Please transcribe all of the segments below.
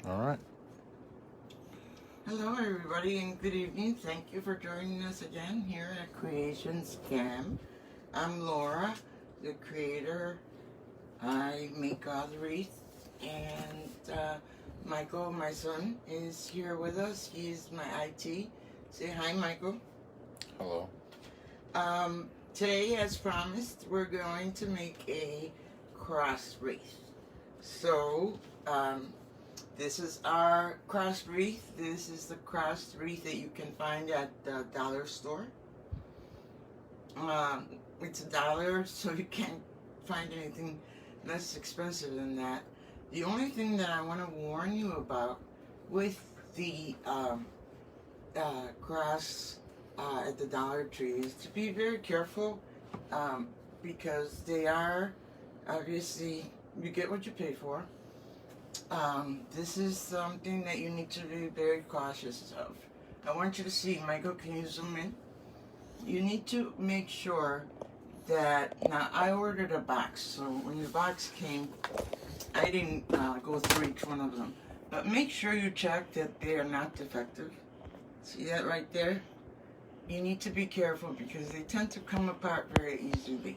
All right. Hello everybody and good evening. Thank you for joining us again here at Creation Scam. I'm Laura, the creator. I make all the wreaths, and Michael, my son, is here with us. He's my IT. Say hi, Michael. Hello. Today, as promised, we're going to make a cross wreath. So, this is our cross wreath. This is the cross wreath that you can find at the dollar store. It's $1, so you can't find anything less expensive than that. The only thing that I want to warn you about with the cross at the Dollar Tree is to be very careful, because they are, obviously, you get what you pay for. This is something that you need to be very cautious of. I want you to see, Michael, can you zoom in? You need to make sure that, now I ordered a box, so when the box came, I didn't go through each one of them. But make sure you check that they are not defective. See that right there? You need to be careful because they tend to come apart very easily.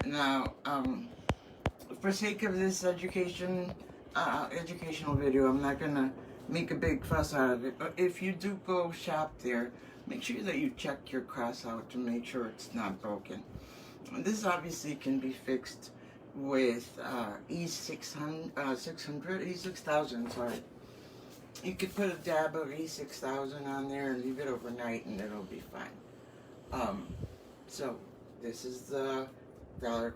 Now, for sake of this educational video, I'm not gonna make a big fuss out of it. But if you do go shop there, make sure that you check your cross out to make sure it's not broken. This obviously can be fixed with E6000, sorry. You could put a dab of E6000 on there and leave it overnight and it'll be fine. So this is the dollar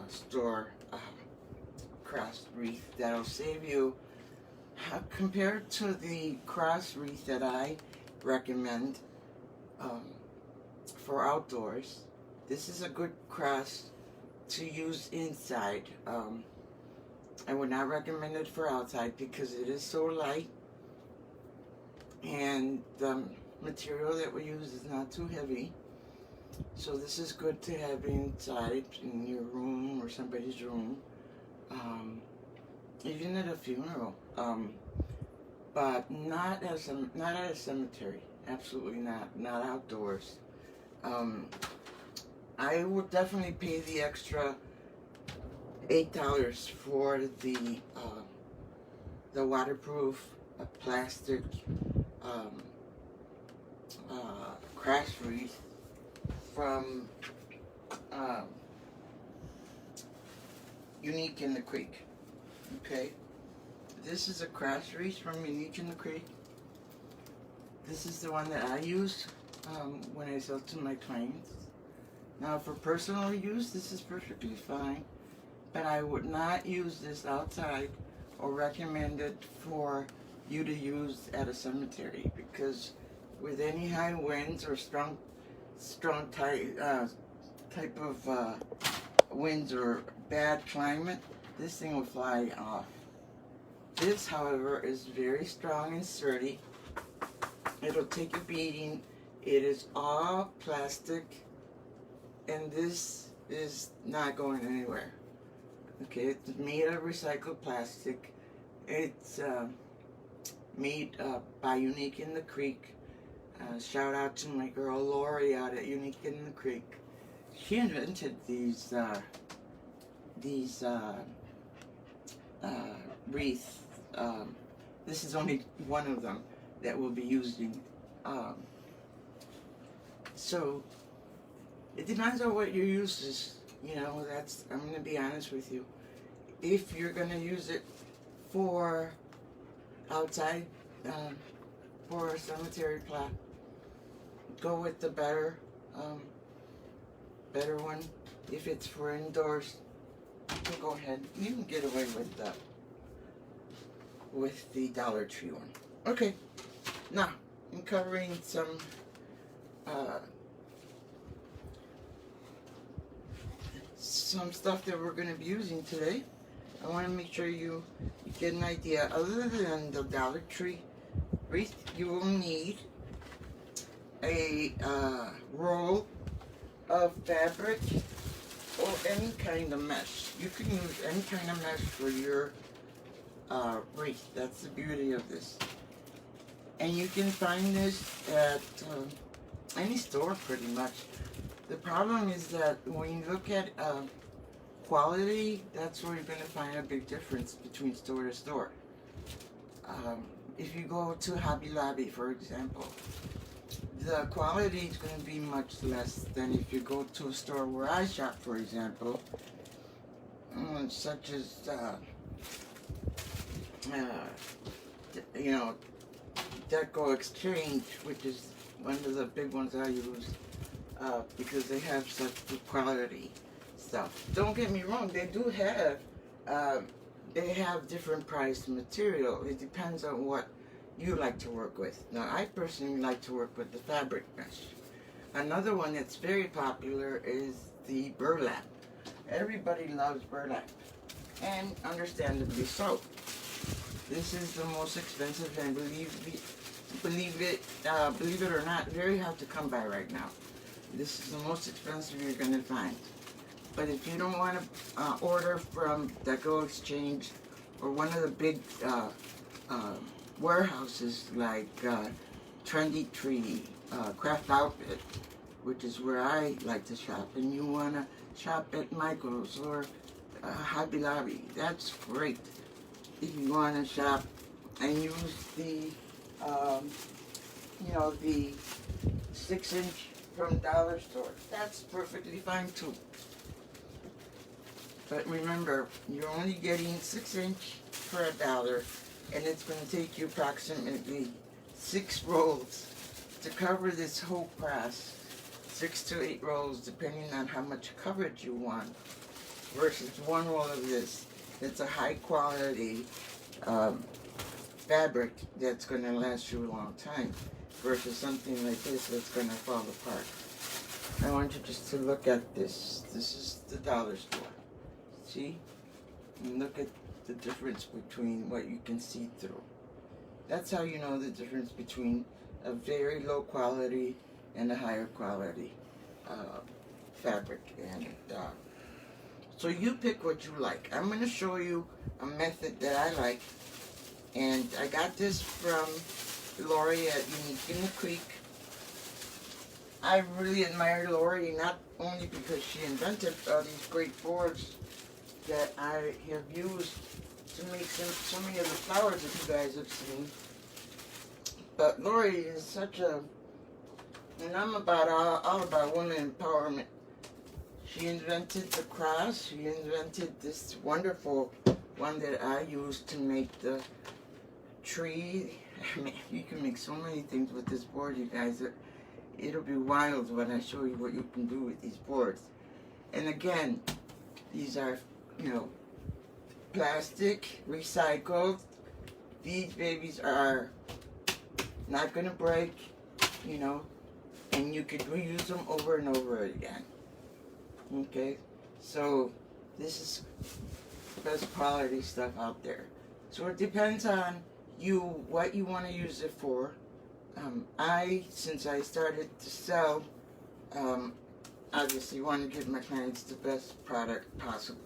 store cross wreath that'll save you, compared to the cross wreath that I recommend for outdoors. This is a good cross to use inside. I would not recommend it for outside because it is so light, and the material that we use is not too heavy. So this is good to have inside in your room or somebody's room, even at a funeral, but not at a cemetery. Absolutely not outdoors. I would definitely pay the extra $8 for the waterproof plastic crash wreath from Unique in the Creek. Okay, this is a crash wreath from Unique in the Creek. This is the one that I use when I sell to my clients. Now, for personal use, this is perfectly fine, but I would not use this outside or recommend it for you to use at a cemetery, because with any high winds or strong type of winds or bad climate, this thing will fly off. This, however, is very strong and sturdy. It'll take a beating. It is all plastic, and this is not going anywhere. Okay, it's made of recycled plastic. It's made by Unique in the Creek. Shout out to my girl Lori out at Unique in the Creek. She invented these wreaths. This is only one of them that we'll be using. So it depends on what your use is. You know, I'm going to be honest with you. If you're going to use it for outside, for a cemetery plot, go with the better one. If it's for indoors, go ahead. You can get away with the Dollar Tree one. Okay, now I'm covering some stuff that we're going to be using today. I want to make sure you get an idea. Other than the Dollar Tree wreath, you will need a roll of fabric or any kind of mesh. You can use any kind of mesh for your Wreath. That's the beauty of this. And you can find this at any store pretty much. The problem is that when you look at quality, that's where you're going to find a big difference between store to store. If you go to Hobby Lobby, for example, the quality is going to be much less than if you go to a store where I shop, for example, such as, you know, Deco Exchange, which is one of the big ones I use because they have such good quality stuff. Don't get me wrong, they have different priced material. It depends on what you like to work with. Now, I personally like to work with the fabric mesh. Another one that's very popular is the burlap. Everybody loves burlap, and understandably so. This is the most expensive, and believe it or not, very hard to come by right now. This is the most expensive you're going to find. But if you don't want to order from Deco Exchange or one of the big warehouses like Trendy Tree, Craft Outfit, which is where I like to shop, and you want to shop at Michael's or Hobby Lobby, that's great. If you want to shop and use the, the 6-inch from dollar store, that's perfectly fine too. But remember, you're only getting 6-inch for $1, and it's going to take you approximately 6 rolls to cover this whole cross. 6 to 8 rolls, depending on how much coverage you want, versus 1 roll of this. It's a high quality fabric that's going to last you a long time, versus something like this that's going to fall apart. I want you just to look at this. This is the dollar store. See? And look at the difference between what you can see through. That's how you know the difference between a very low quality and a higher quality fabric. And so you pick what you like. I'm going to show you a method that I like. And I got this from Lori at Unique in the Creek. I really admire Lori, not only because she invented these great boards that I have used to make so many of the flowers that you guys have seen, but Lori is such a, and I'm about all about women empowerment. She invented the cross. She invented this wonderful one that I use to make the tree. I mean, you can make so many things with this board, you guys. It'll be wild when I show you what you can do with these boards. And again, these are, plastic, recycled. These babies are not going to break, and you could reuse them over and over again. Okay, so this is the best quality stuff out there. So it depends on you, what you want to use it for. Since I started to sell, obviously want to give my clients the best product possible.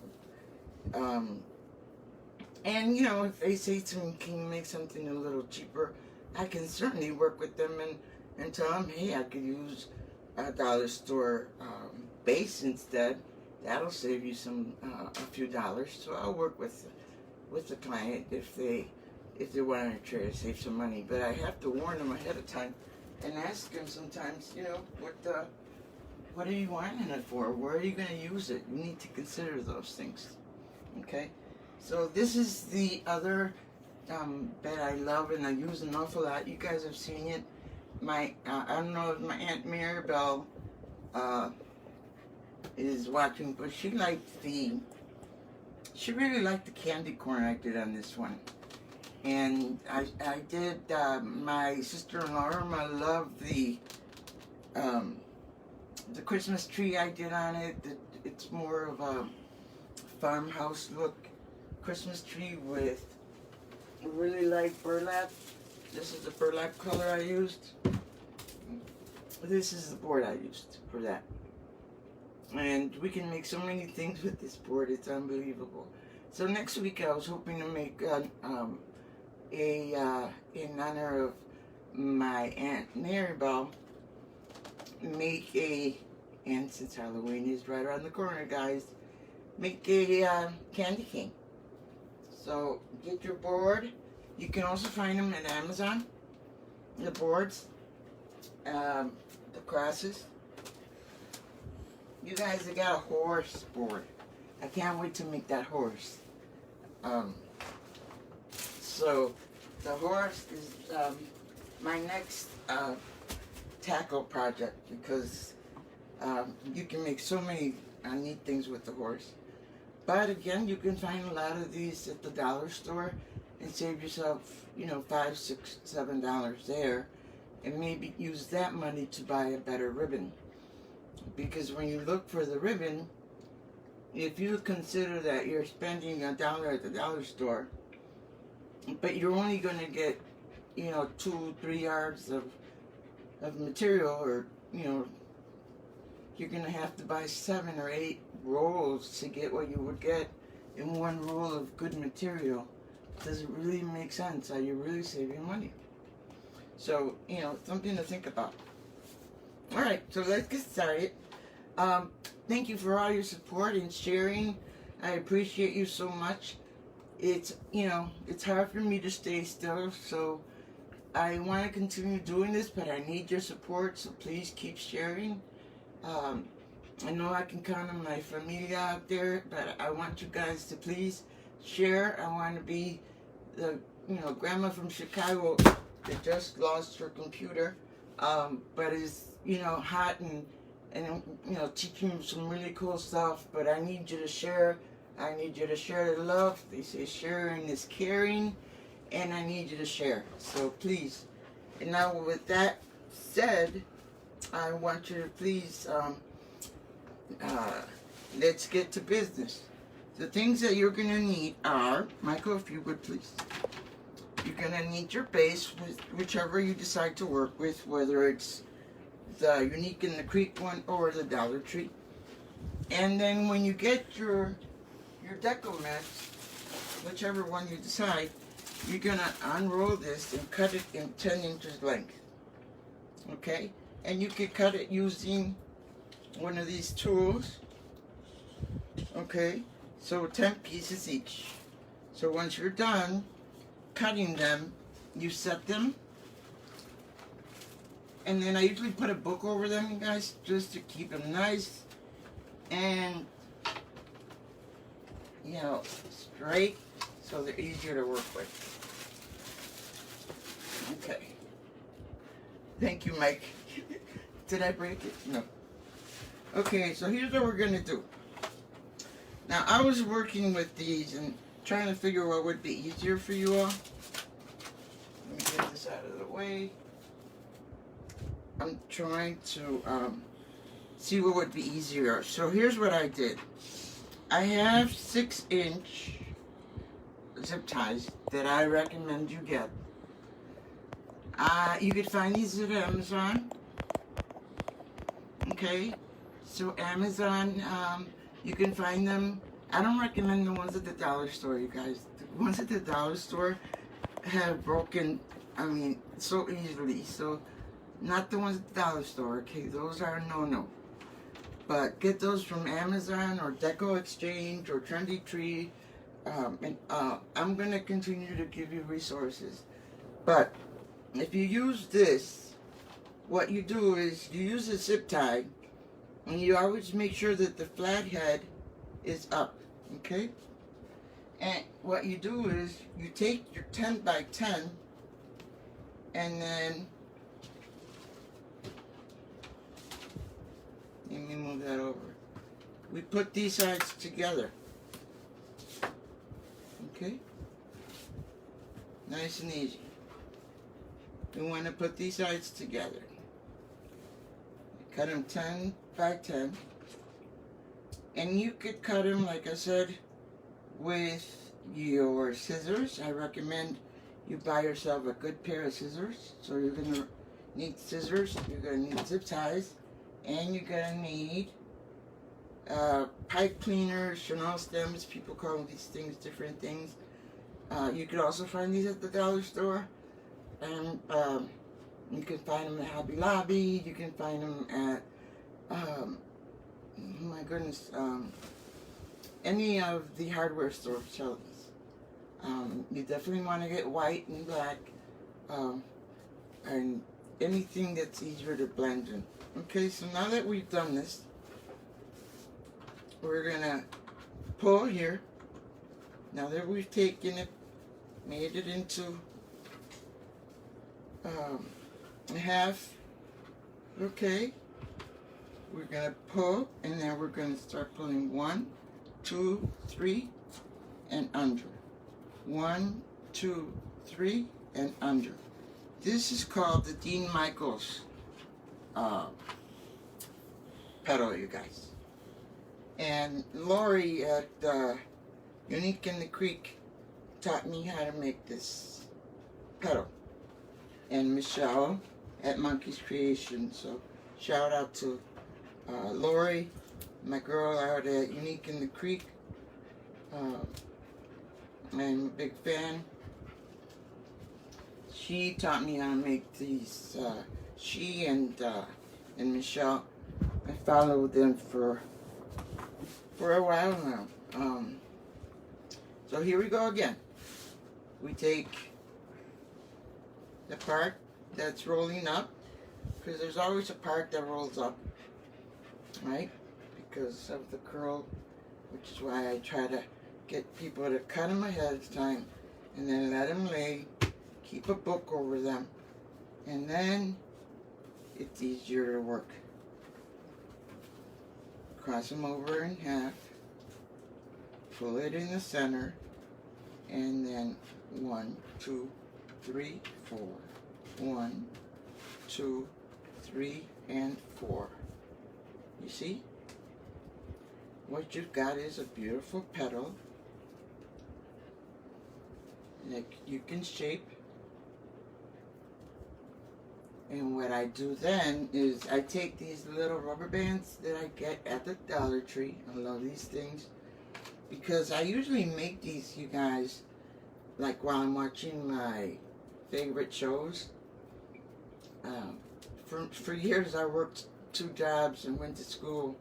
And if they say to me, can you make something a little cheaper, I can certainly work with them and tell them, hey, I could use a dollar store base instead. That'll save you a few dollars. So I'll work with the client if they want to try to save some money. But I have to warn them ahead of time and ask them sometimes, what are you wanting it for? Where are you going to use it? You need to consider those things. Okay? So this is the other bed I love and I use an awful lot. You guys have seen it. I don't know if my Aunt Maribel is watching, but she really liked the candy corn I did on this one. And I did, my sister-in-law, Irma, loved the Christmas tree I did on it. It's more of a farmhouse look Christmas tree with really light burlap. This is the burlap color I used. This is the board I used for that. And we can make so many things with this board, it's unbelievable. So next week I was hoping to make in honor of my Aunt Maribel, make a, and since Halloween is right around the corner, guys, make a candy cane. So get your board. You can also find them at Amazon. The boards, the crosses. You guys have got a horse board. I can't wait to make that horse. So the horse is my next tackle project, because you can make so many neat things with the horse. But again, you can find a lot of these at the dollar store and save yourself, $5, $6, $7 there, and maybe use that money to buy a better ribbon. Because when you look for the ribbon, if you consider that you're spending $1 at the dollar store, but you're only going to get, 2-3 yards of material, or, you're going to have to buy 7 or 8 rolls to get what you would get in one roll of good material. Does it really make sense? Are you really saving money? So, something to think about. Alright, so let's get started. Thank you for all your support and sharing. I appreciate you so much. It's, it's hard for me to stay still, so I want to continue doing this, but I need your support, so please keep sharing. I know I can count on my familia out there, but I want you guys to please share. I want to be the, grandma from Chicago that just lost her computer, but is, hot and teaching some really cool stuff. But I need you to share. I need you to share the love. They say sharing is caring, and I need you to share. So please. And now with that said, I want you to please, let's get to business. The things that you're going to need are, Michael, if you would please. You're going to need your base, whichever you decide to work with, whether it's the Unique and the Creat one or the Dollar Tree. And then when you get your deco mats, whichever one you decide, you're going to unroll this and cut it in 10 inches length. Okay? And you can cut it using one of these tools. Okay? So 10 pieces each. So once you're done cutting them, you set them. And then I usually put a book over them, you guys, just to keep them nice and, straight, so they're easier to work with. Okay. Thank you, Mike. Did I break it? No. Okay, so here's what we're going to do. Now, I was working with these and trying to figure what would be easier for you all. Let me get this out of the way. I'm trying to see what would be easier. So here's what I did. I have 6-inch zip ties that I recommend you get. You could find these at Amazon. Okay, so Amazon, you can find them. I don't recommend the ones at the dollar store, you guys. The ones at the dollar store have broken, so easily. So, not the ones at the dollar store, okay? Those are no-no. But get those from Amazon or Deco Exchange or Trendy Tree. I'm going to continue to give you resources. But if you use this, what you do is you use a zip tie, and you always make sure that the flat head is up, okay? And what you do is you take your 10 by 10 and then, let me move that over. We put these sides together, okay? Nice and easy. We want to put these sides together. Cut them 10 by 10. And you could cut them, like I said, with your scissors. I recommend you buy yourself a good pair of scissors. So you're going to need scissors, you're going to need zip ties, and you're going to need pipe cleaners, Chanel stems, people call these things different things. You could also find these at the dollar store, and you can find them at Hobby Lobby. You can find them at, oh my goodness, any of the hardware stores sell these. You definitely want to get white and black, and anything that's easier to blend in. Okay, so now that we've done this, we're gonna pull here. Now that we've taken it, made it into a half, okay, we're gonna pull, and then we're gonna start pulling 1, 2, 3, and under. 1, 2, 3, and under. This is called the Dean Michaels pedal, you guys. And Lori at Unique in the Creek taught me how to make this pedal. And Michelle at Monkey's Creation. So shout out to Lori, my girl out at Unique in the Creek. I'm a big fan. She taught me how to make these. She and Michelle, I followed them for a while now. So here we go again. We take the part that's rolling up, because there's always a part that rolls up, right? Because of the curl, which is why I try to get people to cut them ahead of time and then let them lay, keep a book over them, and then it's easier to work. Cross them over in half, pull it in the center, and then 1, 2, 3, 4. 1, 2, 3, and 4. You see? What you've got is a beautiful pedal that you can shape. And what I do then is I take these little rubber bands that I get at the Dollar Tree. I love these things because I usually make these, you guys, like while I'm watching my favorite shows. For years I worked 2 jobs and went to school.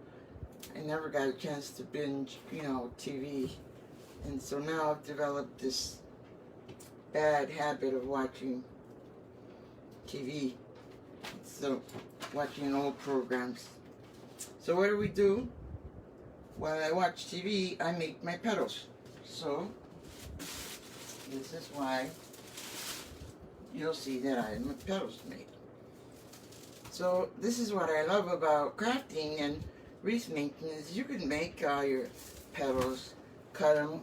I never got a chance to binge, TV. And so now I've developed this bad habit of watching TV. So, watching old programs. So what do? While I watch TV, I make my pedals. So, this is why you'll see that I have my pedals made. So, this is what I love about crafting and wreath making is you can make all your pedals, cut them,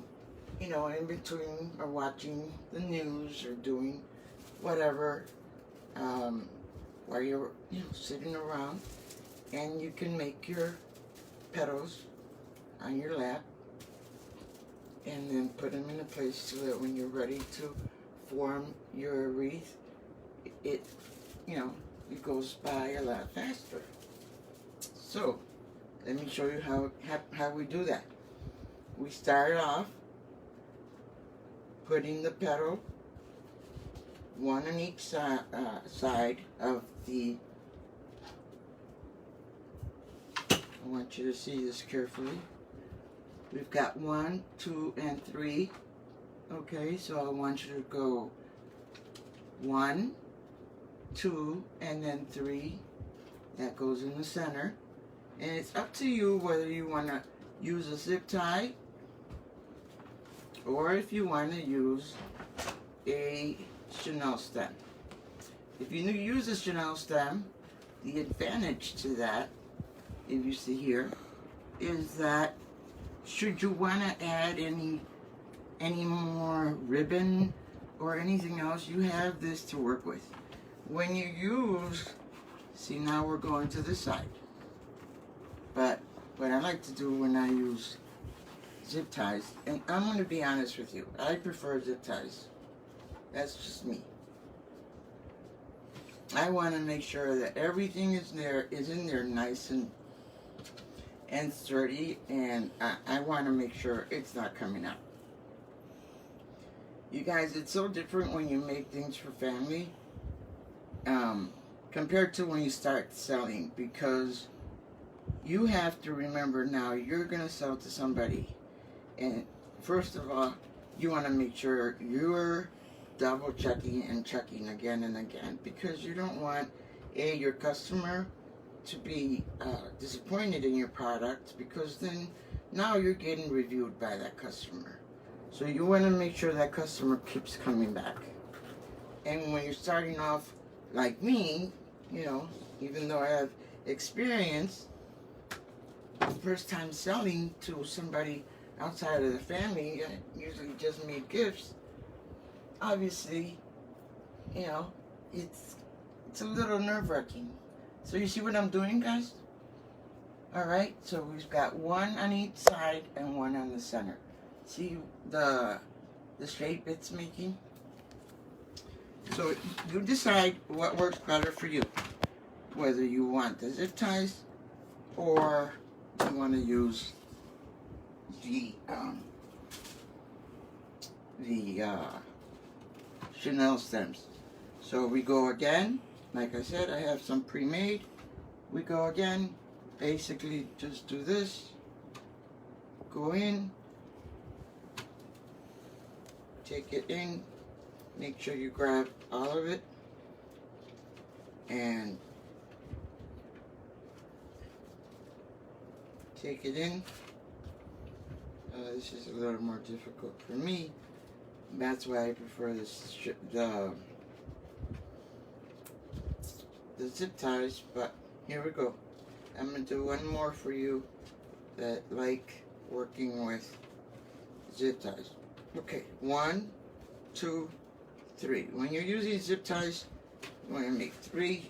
in between or watching the news or doing whatever, while you're, sitting around, and you can make your pedals on your lap and then put them in a place so that when you're ready to form your wreath, it goes by a lot faster. So, let me show you how we do that. We start off putting the pedal, one on each side of the, I want you to see this carefully. We've got 1, 2, and 3. Okay, so I want you to go 1, 2, and then 3. That goes in the center. And it's up to you whether you want to use a zip tie or if you want to use a Chanel stem. If you use a Chanel stem, the advantage to that, if you see here, is that should you want to add any more ribbon or anything else, you have this to work with. When you use, see, now we're going to the side. But what I like to do when I use zip ties, and I'm going to be honest with you, I prefer zip ties. That's just me. I want to make sure that everything is in there nice and sturdy, and I want to make sure it's not coming out. You guys, it's so different when you make things for family compared to when you start selling, because you have to remember now you're going to sell to somebody. And first of all, you want to make sure you're double checking and checking again and again, because you don't want your customer to be disappointed in your product, because then now you're getting reviewed by that customer. So you want to make sure that customer keeps coming back. And when you're starting off like me, you know, even though I have experience, first time selling to somebody outside of the family, I usually just made gifts. Obviously, you know, it's a little nerve-wracking. So you see what I'm doing, guys? Alright, so we've got one on each side and one on the center. See the shape it's making? So you decide what works better for you. Whether you want the zip ties or you want to use the Chanel stems. So we go again. Like I said, I have some pre-made. We go again. Basically, just do this. Go in. Take it in. Make sure you grab all of it. And take it in. This is a little more difficult for me. That's why I prefer this the zip ties, but here we go. I'm going to do one more for you that like working with zip ties. Okay, 1, 2, 3. When you're using zip ties, you want to make 3.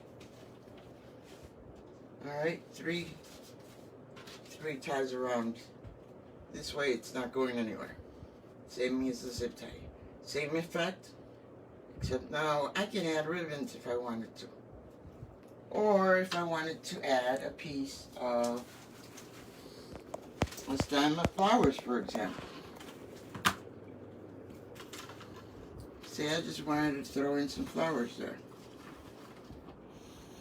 Alright, 3 ties around. This way it's not going anywhere. Same as the zip tie. Same effect, except now I can add ribbons if I wanted to. Or if I wanted to add a piece of a stem of flowers, for example. Say I just wanted to throw in some flowers there.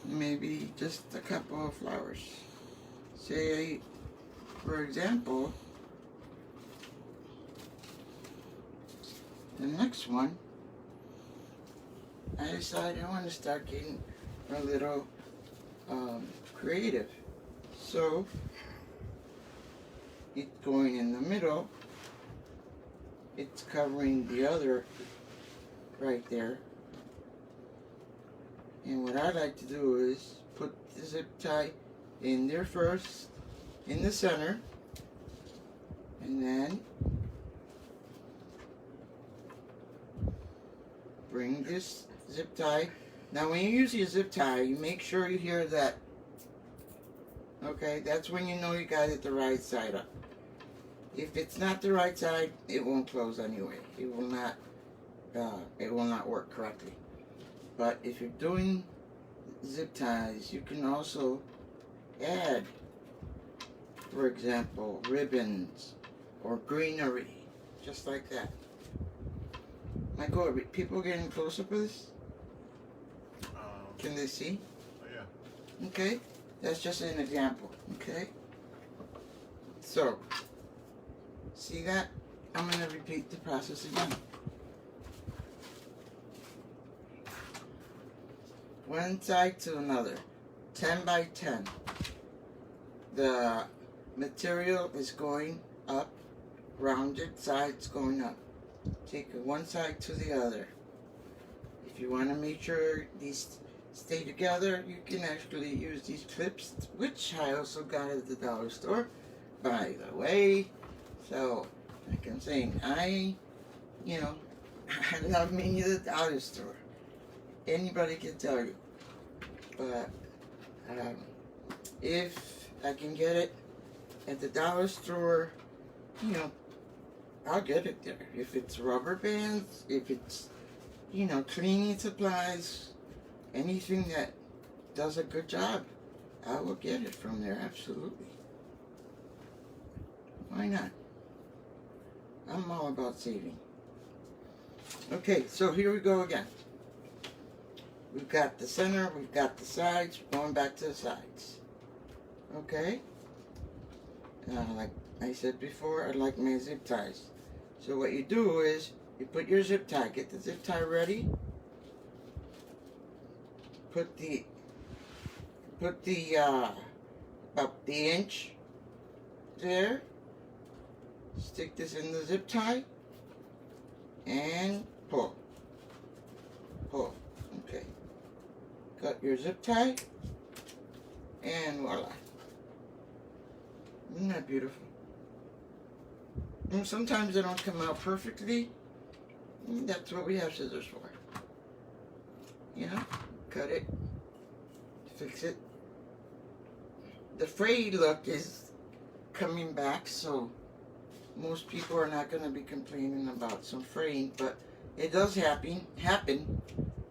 Maybe just a couple of flowers. Say, for example, the next one, I decided I want to start getting a little creative. So it's going in the middle. It's covering the other right there. And what I like to do is put the zip tie in there first, in the center, and then bring this zip tie. Now when you use your zip tie, you make sure you hear that. Okay, that's when you know you got it the right side up. If it's not the right side, it won't close anyway. It will not work correctly. But if you're doing zip ties, you can also add, for example, ribbons or greenery, just like that. Michael, are people getting close up with this? Can they see? Oh yeah. Okay, that's just an example. Okay, so see that? I'm going to repeat the process again. One side to another, 10 by 10. The material is going up, rounded sides going up. Take one side to the other. If you want to make sure these stay together, you can actually use these clips, which I also got at the dollar store, by the way. So, like I'm saying, I love me at the dollar store. Anybody can tell you. But if I can get it at the dollar store, I'll get it there. If it's rubber bands, if it's, cleaning supplies, anything that does a good job, I will get it from there, absolutely. Why not? I'm all about saving. Okay, so here we go again. We've got the center, we've got the sides, going back to the sides. Okay? Like I said before, I like my zip ties. So what you do is, you put your zip tie, get the zip tie ready, put the about the inch there, stick this in the zip tie, and pull. Pull. Okay. Got your zip tie, and voila. Isn't that beautiful? And sometimes they don't come out perfectly. That's what we have scissors for. You know, cut it, fix it. The frayed look is coming back, so most people are not going to be complaining about some fraying, but it does happen.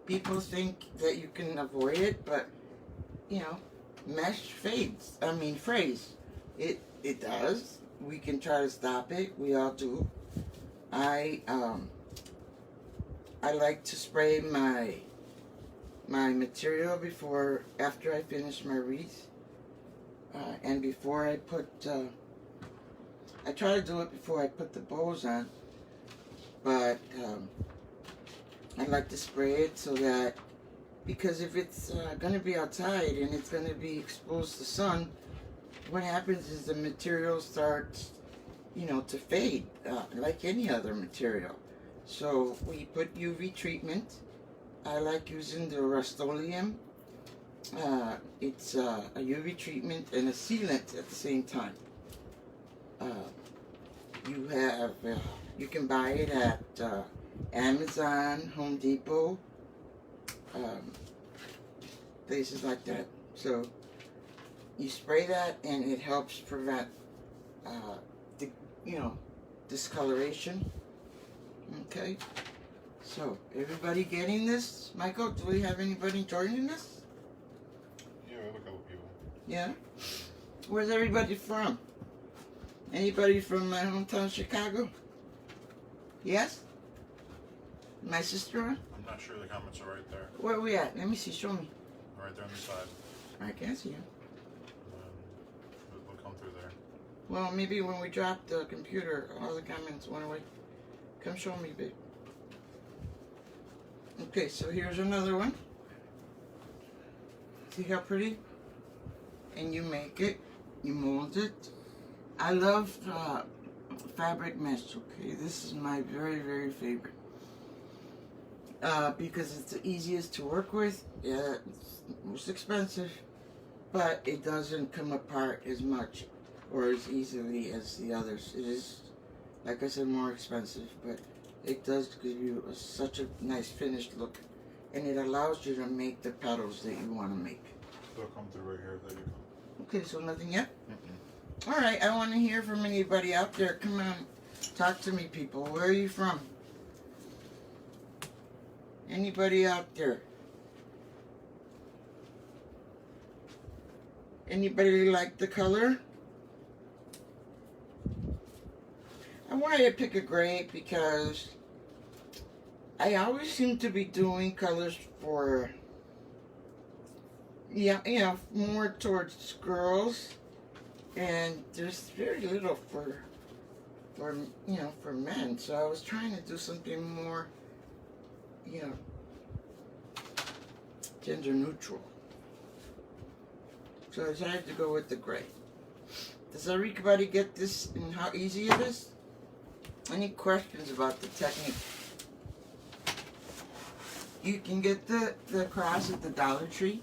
People think that you can avoid it, but you know, mesh fades. I mean, frays. It does. We can try to stop it. We all do. I like to spray my material after I finish my wreath, and before I put. I try to do it before I put the bows on, but I like to spray it so that, because if it's going to be outside and it's going to be exposed to sun, what happens is the material starts, you know, to fade like any other material. So we put UV treatment. I like using the Rust-Oleum. It's a UV treatment and a sealant at the same time. You can buy it at Amazon, Home Depot, places like that. So you spray that, and it helps prevent, discoloration. Okay. So everybody getting this? Michael, do we have anybody joining us? Yeah, we have a couple people. Yeah. Where's everybody from? Anybody from my hometown, Chicago? Yes? My sister? I'm not sure, the comments are right there. Where are we at? Let me see. Show me. Right there on the side. I can't see you. We'll come through there. Well, maybe when we drop the computer, all the comments went away. Come show me, babe. Okay, so here's another one. See how pretty? And you make it. You mold it. I love fabric mesh, okay? This is my very, very favorite. Because it's the easiest to work with. Yeah, it's most expensive, but it doesn't come apart as much or as easily as the others. It is, like I said, more expensive, but it does give you such a nice finished look, and it allows you to make the petals that you want to make. They'll come through right here. There you go. Okay, so nothing yet? Mm-mm. All right, I want to hear from anybody out there. Come on, talk to me, people. Where are you from? Anybody out there? Anybody like the color? I wanted to pick a gray because I always seem to be doing colors for, more towards girls, and there's very little for men. So I was trying to do something more, gender neutral. So I decided to go with the gray. Does everybody get this and how easy it is? Any questions about the technique? You can get the cross at the Dollar Tree.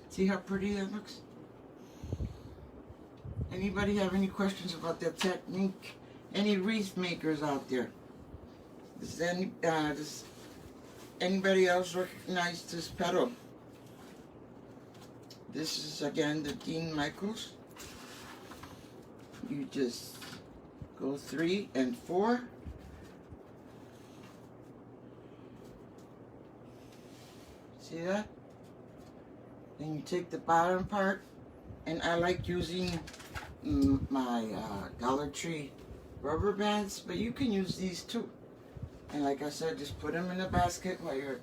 See how pretty that looks? Anybody have any questions about the technique? Any wreath makers out there? Does anybody else recognize this petal? This is again the Dean Michaels. You just go 3 and 4. See that? Then you take the bottom part, and I like using, my Dollar Tree rubber bands, but you can use these too. And like I said, just put them in the basket while you're,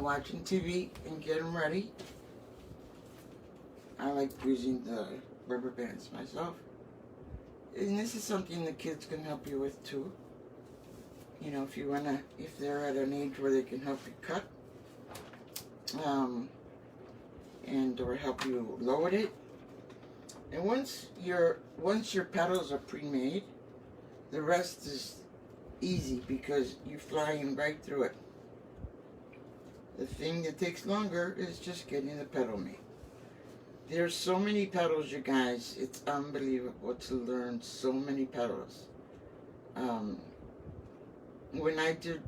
watching TV and get them ready. I like using the rubber bands myself. And this is something the kids can help you with too. If they're at an age where they can help you cut, and or help you load it. And once your petals are pre-made, the rest is easy because you're flying right through it. The thing that takes longer is just getting the petal made. There's so many petals, you guys. It's unbelievable to learn so many petals. When I did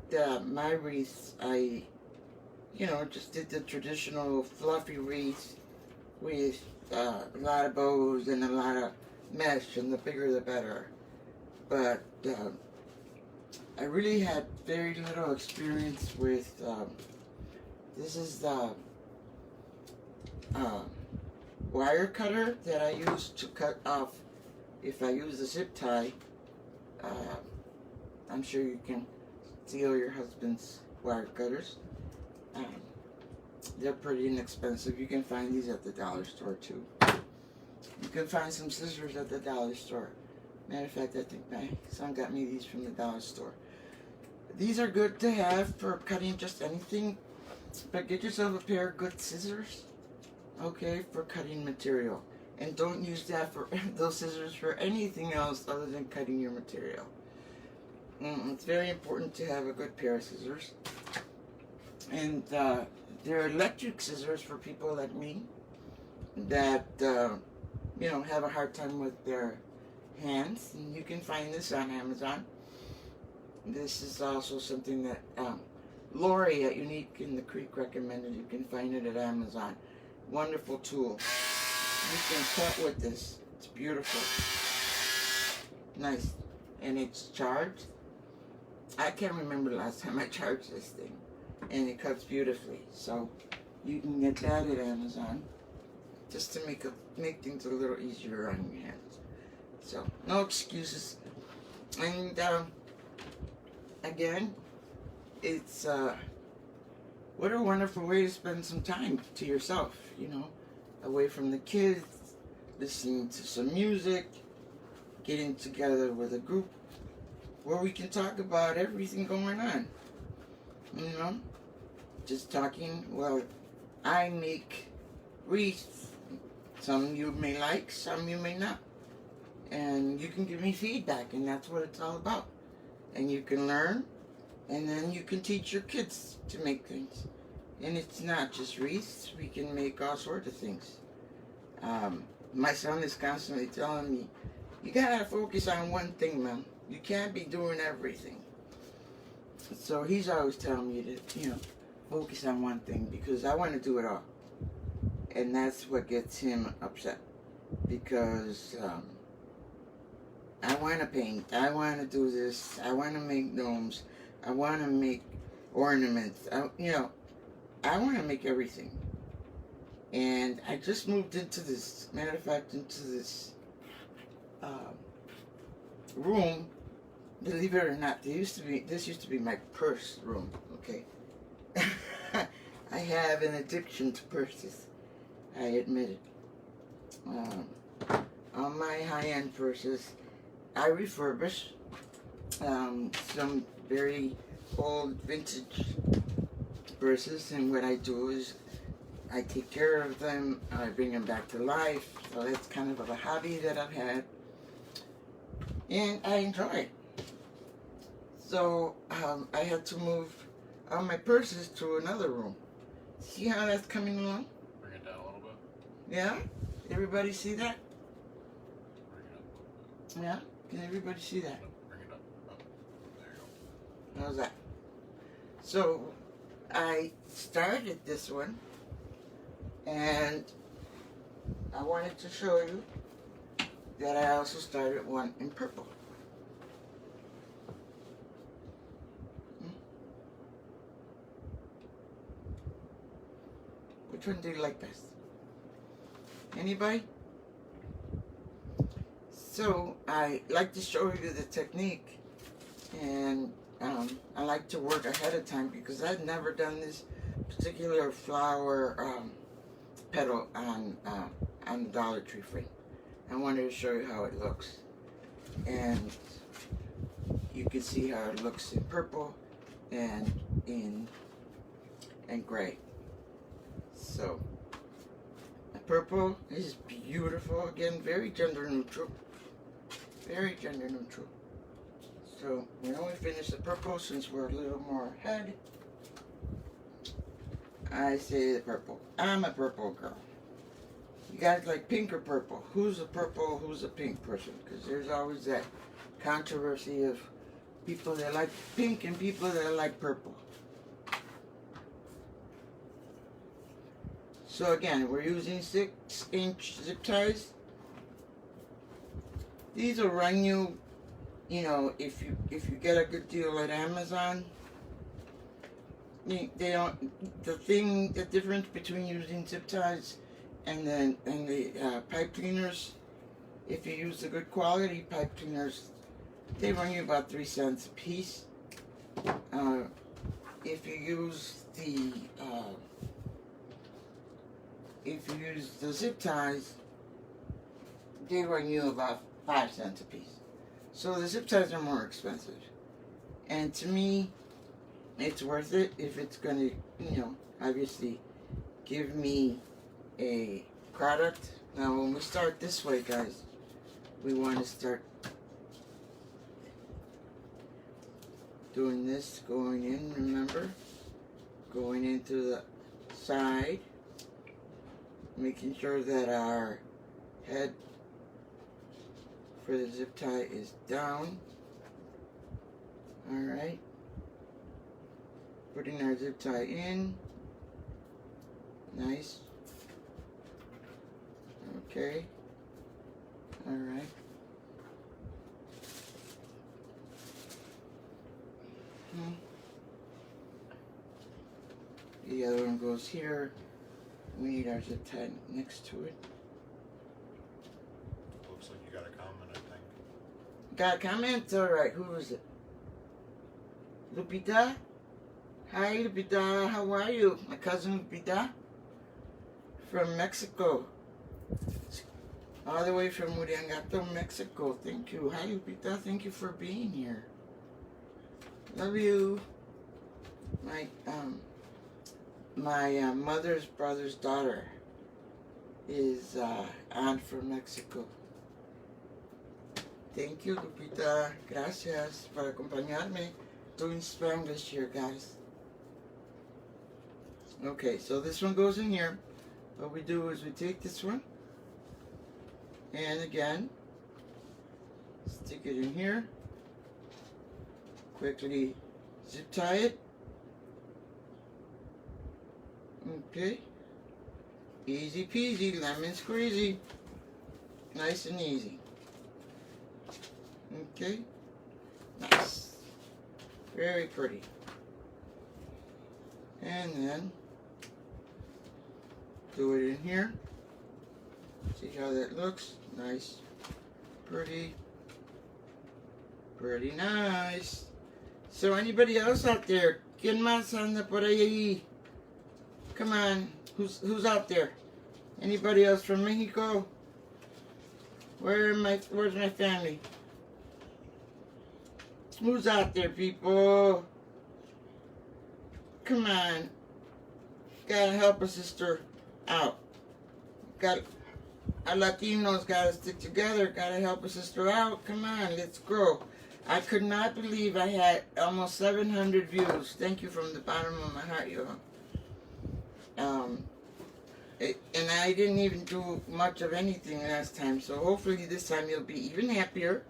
my wreaths, I, just did the traditional fluffy wreath with a lot of bows and a lot of mesh, and the bigger the better. But I really had very little experience with, this is the wire cutter that I use to cut off. If I use the zip tie, I'm sure you can steal your husband's wire cutters. They're pretty inexpensive. You can find these at the dollar store too. You can find some scissors at the dollar store. Matter of fact, I think my son got me these from the dollar store. These are good to have for cutting just anything, but get yourself a pair of good scissors, okay, for cutting material. And don't use those scissors for anything else other than cutting your material. It's very important to have a good pair of scissors. And they're electric scissors for people like me that, have a hard time with their hands. And you can find this on Amazon. This is also something that Lori at Unique in the Creek recommended. You can find it at Amazon. Wonderful tool. You can cut with this. It's beautiful. Nice. And it's charged. I can't remember the last time I charged this thing. And it cuts beautifully. So you can get that at Amazon. Just to make things a little easier on your hands. So, no excuses. And again, it's what a wonderful way to spend some time to yourself, away from the kids, listening to some music, getting together with a group where we can talk about everything going on, just talking. Well, I make wreaths. Some you may like, some you may not. And you can give me feedback, and that's what it's all about. And you can learn, and then you can teach your kids to make things. And it's not just wreaths. We can make all sorts of things. My son is constantly telling me, you gotta focus on one thing, man. You can't be doing everything. So he's always telling me to, focus on one thing, because I want to do it all. And that's what gets him upset. Because I want to paint, I want to do this, I want to make gnomes, I want to make ornaments, I want to make everything. And I just moved into this, matter of fact, into this room. Believe it or not, this used to be my purse room, okay? I have an addiction to purses, I admit it. On my high-end purses, I refurbish some very old vintage purses, and what I do is I take care of them, I bring them back to life. So that's kind of a hobby that I've had, and I enjoy it. So I had to move all my purses to another room. See how that's coming along? Bring it down a little bit. Yeah? Everybody see that? Bring it up a little bit. Yeah? Can everybody see that? No, bring it up. Up. There you go. How's that? So I started this one, and I wanted to show you that I also started one in purple. Which one do you like best? Anybody? So I like to show you the technique, and I like to work ahead of time because I've never done this particular flower petal on Dollar Tree frame. I wanted to show you how it looks, and you can see how it looks in purple and in gray. So the purple is beautiful. Again, very gender neutral. Very gender neutral. So when we finish the purple, since we're a little more ahead, I say the purple. I'm a purple girl. You guys like pink or purple? Who's a purple, who's a pink person? Because there's always that controversy of people that like pink and people that like purple. So again, we're using 6-inch zip ties. These will run you, you know, if you get a good deal at Amazon. They don't. The difference between using zip ties and the pipe cleaners, if you use the good quality pipe cleaners, they run you about 3 cents a piece. If you use the zip ties, they run you about 5 cents a piece. So the zip ties are more expensive, and to me, it's worth it if it's gonna, you know, obviously give me a product. Now, when we start this way, guys, we want to start doing this, going in, remember, going into the side, making sure that our head for the zip tie is down. Alright, putting our zip tie in, nice, okay, alright. The other one goes here. We need our zip tie next to it. Looks like you got a comment, I think. Got a comment? Alright, who is it? Lupita? Hi Lupita, how are you? My cousin Lupita from Mexico. All the way from Uriangato, Mexico. Thank you. Hi Lupita, thank you for being here. Love you. My mother's brother's daughter is on from Mexico. Thank you, Lupita. Gracias por acompañarme. Doing Spanglish here, guys. Okay, so this one goes in here. What we do is we take this one, and again, stick it in here. Quickly zip tie it. Okay. Easy peasy, lemon squeezy. Nice and easy. Okay. Nice. Very pretty. And then do it in here. See how that looks? Nice. Pretty. Pretty nice. So anybody else out there? ¿Quién más anda por ahí? Come on. Who's out there? Anybody else from Mexico? Where's my family? Who's out there, people? Come on. Gotta help a sister out. Our Latinos gotta stick together. Gotta help a sister out. Come on, let's go. I could not believe I had almost 700 views. Thank you from the bottom of my heart, y'all. And I didn't even do much of anything last time, so hopefully this time you'll be even happier,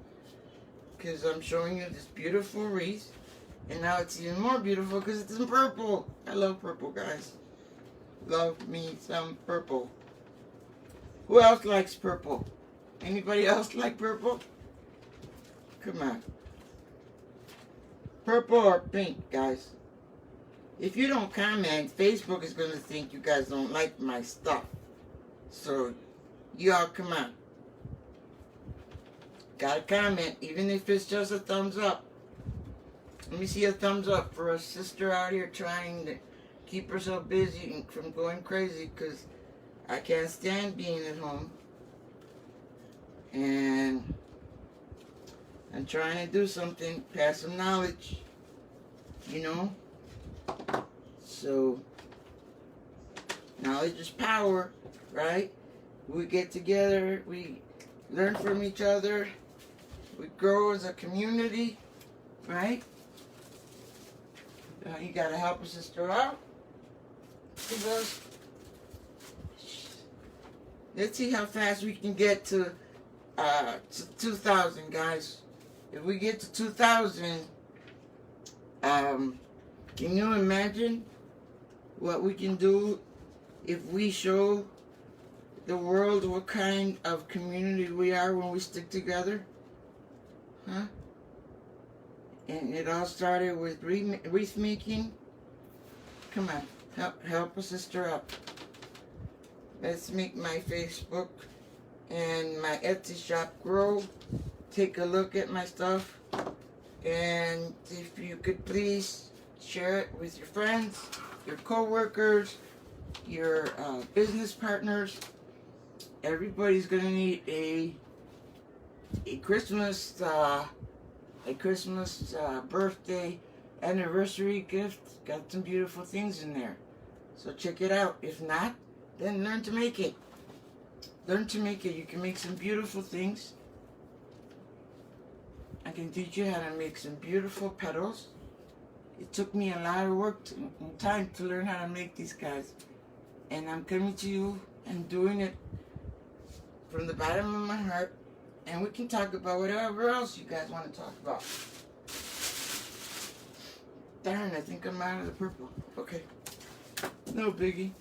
because I'm showing you this beautiful wreath, and now it's even more beautiful because it's in purple. I love purple, guys. Love me some purple. Who else likes purple? Anybody else like purple? Come on. Purple or pink, guys? If you don't comment, Facebook is going to think you guys don't like my stuff. So, y'all come on. Gotta comment, even if it's just a thumbs up. Let me see a thumbs up for a sister out here trying to keep herself busy and from going crazy, because I can't stand being at home. And I'm trying to do something, pass some knowledge, you know? So, knowledge is power, right? We get together, we learn from each other, we grow as a community, right? You gotta help a sister out. Because let's see how fast we can get to 2,000, guys. If we get to 2,000, can you imagine what we can do if we show the world what kind of community we are when we stick together? Huh? And it all started with wreath making. Come on, help a sister out. Let's make my Facebook and my Etsy shop grow. Take a look at my stuff. And if you could please share it with your friends, your co-workers, your business partners. Everybody's gonna need a Christmas birthday, anniversary gift. Got some beautiful things in there. So check it out. If not, then learn to make it. Learn to make it. You can make some beautiful things. I can teach you how to make some beautiful petals. It took me a lot of work and time to learn how to make these guys. And I'm coming to you and doing it from the bottom of my heart. And we can talk about whatever else you guys want to talk about. Darn, I think I'm out of the purple. Okay. No biggie.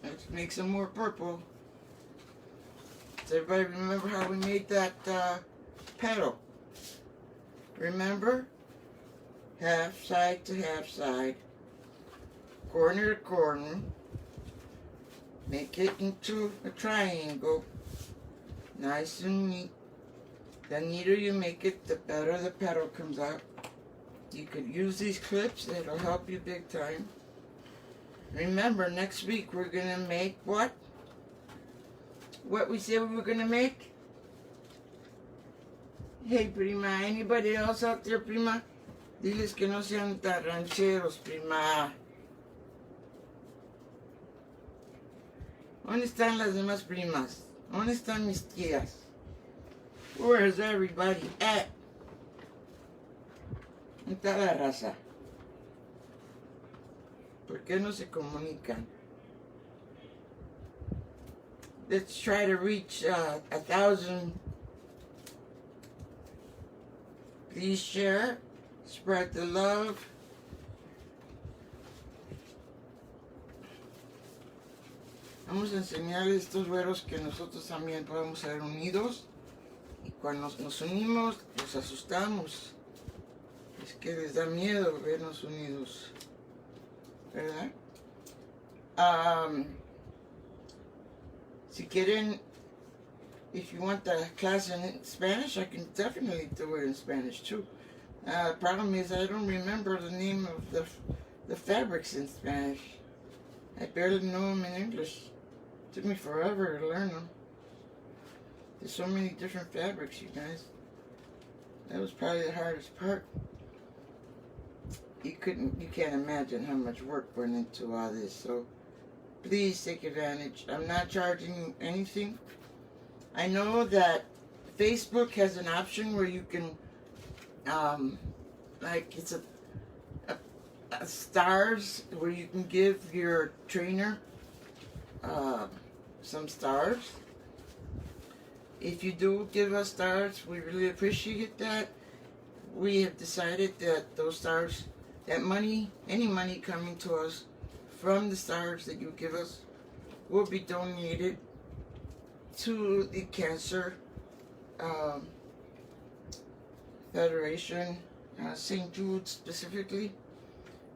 Let's make some more purple. Does everybody remember how we made that petal? Remember? Half side to half side. Corner to corner. Make it into a triangle. Nice and neat. The neater you make it, the better the petal comes out. You could use these clips. It'll help you big time. Remember, next week we're going to make what? What we said we were going to make? Hey, prima. Anybody else out there, prima? Diles que no sean tan rancheros, prima. ¿Dónde están las demás primas? ¿Dónde están mis tías? Where is everybody at? ¿Dónde está la raza? ¿Por qué no se comunican? Let's try to reach 1,000. Please share, spread the love. Vamos a enseñarles a estos güeros que nosotros también podemos ser unidos. Y cuando nos unimos, nos asustamos. Es que les da miedo vernos unidos. ¿Verdad? Si quieren, if you want the class in Spanish, I can definitely do it in Spanish too. Problem is, I don't remember the name of the fabrics in Spanish. I barely know them in English. It took me forever to learn them. There's so many different fabrics, you guys. That was probably the hardest part. You can't imagine how much work went into all this. So please take advantage. I'm not charging you anything. I know that Facebook has an option where you can, like it's a stars, where you can give your trainer some stars. If you do give us stars, we really appreciate that. We have decided that those stars, that money, any money coming to us from the stars that you give us, will be donated to the Cancer Federation, St. Jude specifically,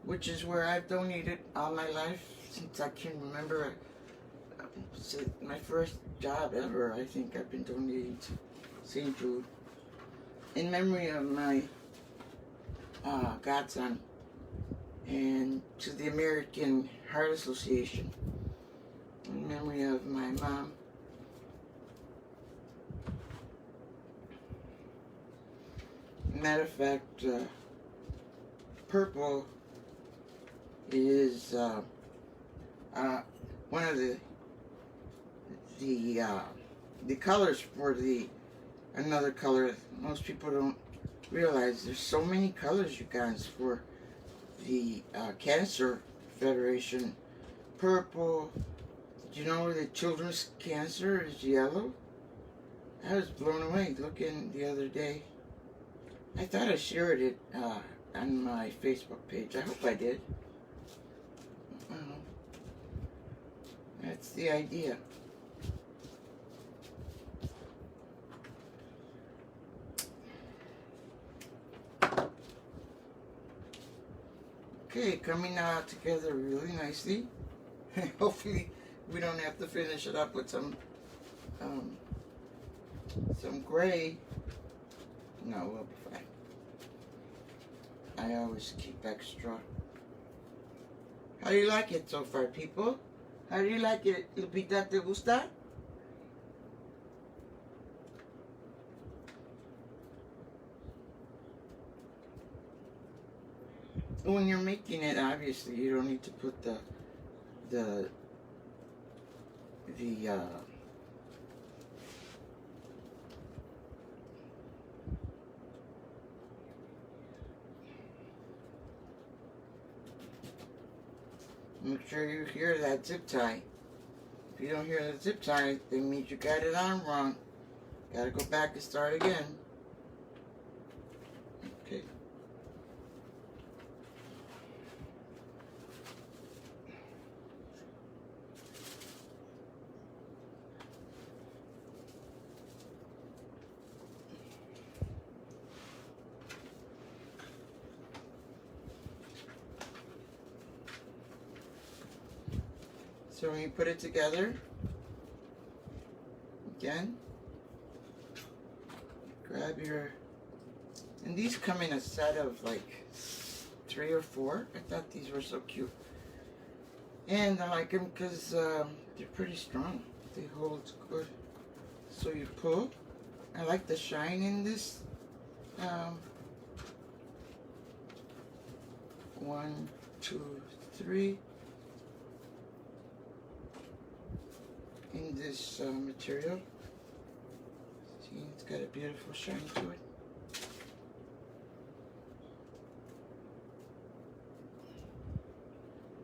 which is where I've donated all my life since I can remember It's my first job ever. I think I've been donating to St. Jude in memory of my godson and to the American Heart Association in memory of my mom. Matter of fact, purple is one of the colors for another color. Most people don't realize there's so many colors, you guys, for the Cancer Federation. Purple. Do you know the children's cancer is yellow? I was blown away looking the other day. I thought I shared it on my Facebook page. I hope I did. That's the idea. Okay, coming out together really nicely. Hopefully we don't have to finish it up with some gray. No, we'll be fine. I always keep extra. How do you like it so far, people? How do you like it, Lupita? ¿Te gusta? When you're making it, obviously, you don't need to put the make sure you hear that zip tie. If you don't hear the zip tie, that means you got it on wrong. Gotta go back and start again. Okay. So when you put it together, again, grab your, and these come in a set of like 3 or 4. I thought these were so cute. And I like them because they're pretty strong. They hold good. So you pull. I like the shine in this. 1, 2, 3. In this material. See, it's got a beautiful shine to it.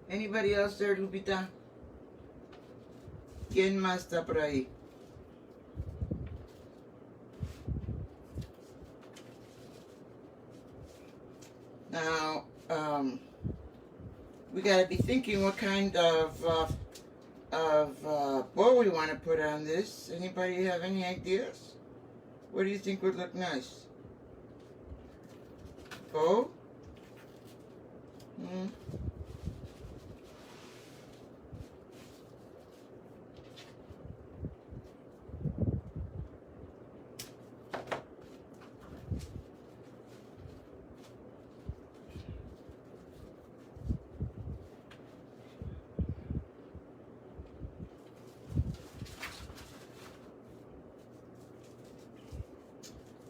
Anybody else there, Lupita? ¿Quién más está por ahí? Now, we gotta be thinking what kind of bow we want to put on this. Anybody have any ideas? What do you think would look nice? Bow?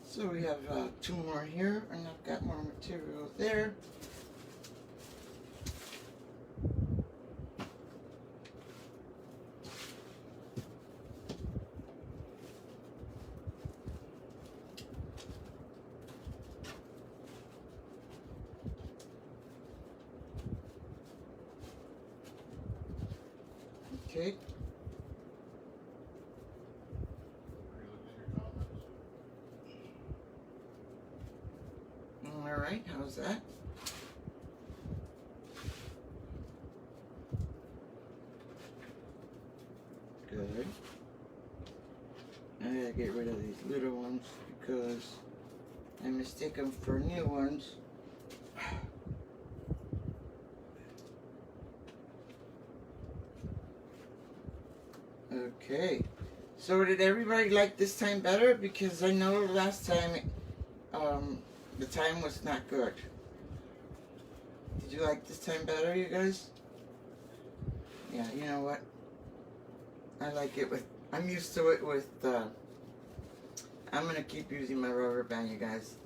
So we have 2 more here, and I've got more material there. Okay. Alright, how's that? Good. I gotta get rid of these little ones because I mistake them for new ones. Okay. So did everybody like this time better? Because I know last time, the time was not good. Did you like this time better, you guys? Yeah, you know what? I like it with, I'm used to it with, I'm gonna keep using my rubber band, you guys.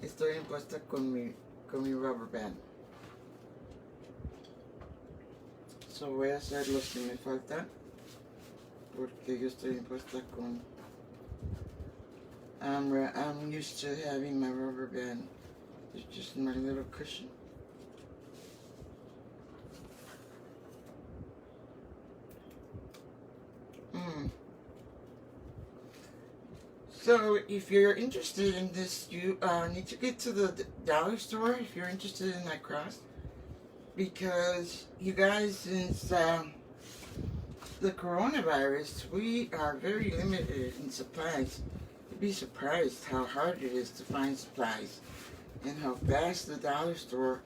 Estoy impuesta con mi rubber band. So voy a hacer los que me faltan. Porque yo estoy impuesta con... I'm used to having my rubber band. It's just my little cushion. So if you're interested in this, you need to get to the dollar store if you're interested in that cross. Because you guys, since the coronavirus, we are very limited in supplies. You'd be surprised how hard it is to find supplies and how fast the dollar store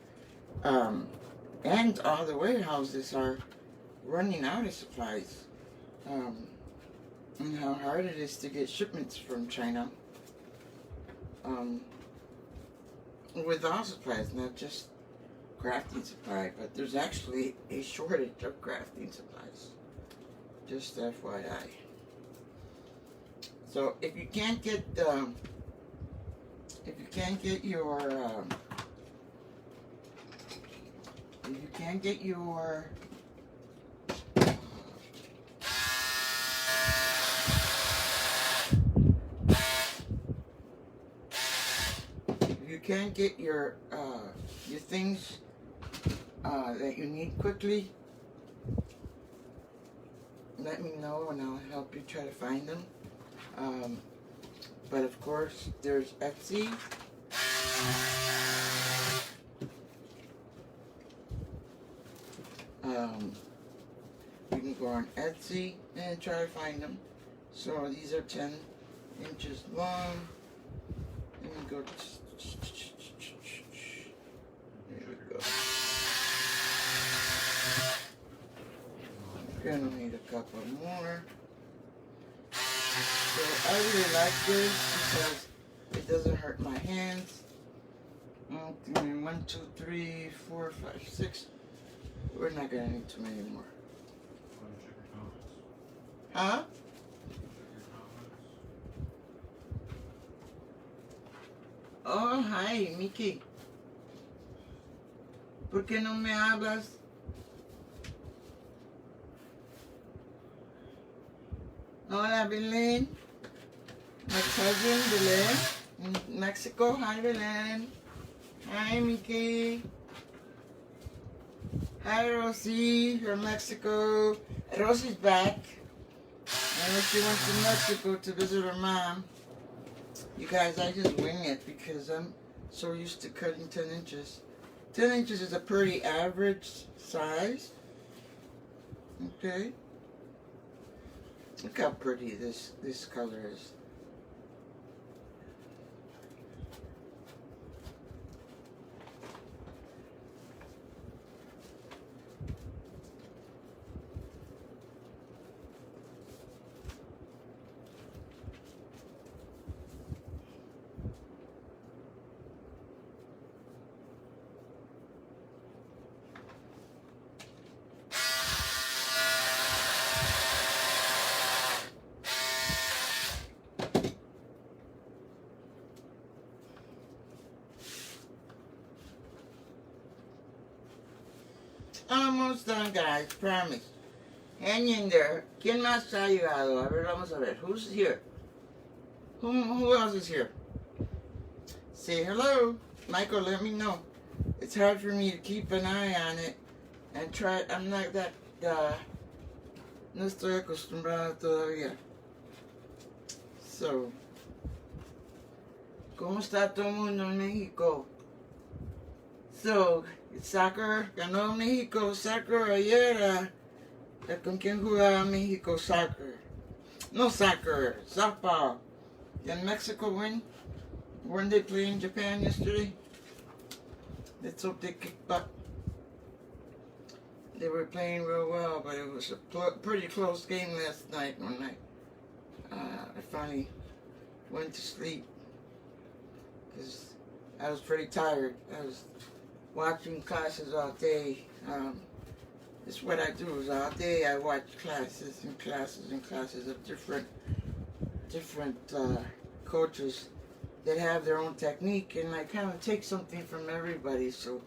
and all the warehouses are running out of supplies. And how hard it is to get shipments from China with all supplies, not just crafting supply, but there's actually a shortage of crafting supplies. Just FYI. So if you can't get your things that you need quickly, let me know and I'll help you try to find them. But of course, there's Etsy. You can go on Etsy and try to find them. So these are 10 inches long. Let me go. There we go. Gonna need a couple more. So I really like this because it doesn't hurt my hands. 1, 2, 3, 4, 5, 6. We're not gonna need too many more. Huh? Oh, hi, Mickey. ¿Por qué no me hablas? Hola, Belen. My cousin, Belen. In Mexico. Hi, Belen. Hi, Mickey. Hi, Rosie from Mexico. Rosie's back. I know she went to Mexico to visit her mom. You guys, I just wing it because I'm so used to cutting 10 inches. 10 inches is a pretty average size. Okay. Look how pretty this color is. Almost done, guys. Promise. Hang in there. ¿Quién más ha llegado? A ver, vamos a ver. Who's here? Who else is here? Say hello. Michael, let me know. It's hard for me to keep an eye on it and try. I'm not that, no estoy acostumbrado todavía. So, ¿cómo está todo el mundo en México? So, soccer, ganó México soccer ayer. ¿Con quién jugaba México soccer? No soccer, softball. Did Mexico win? Weren't they playing Japan yesterday? Let's hope they kick butt. they were playing real well, but it was a pretty close game last night when I finally went to sleep because I was pretty tired. I was watching classes all day. This is what I do is all day I watch classes and classes and classes of different coaches that have their own technique, and I kind of take something from everybody, so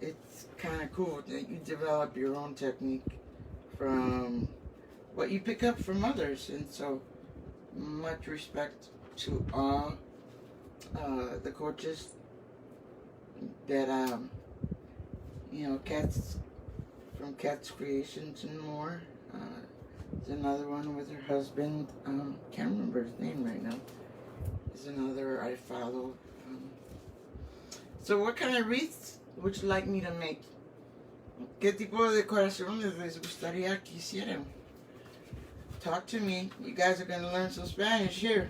it's kind of cool that you develop your own technique from what you pick up from others. And so much respect to all the coaches that Cats from Cat's Creations and more. There's another one with her husband. Can't remember his name right now. There's another I follow. So what kind of wreaths would you like me to make? ¿Qué tipo de decoraciones les gustaría que hicieran? Talk to me. You guys are going to learn some Spanish here.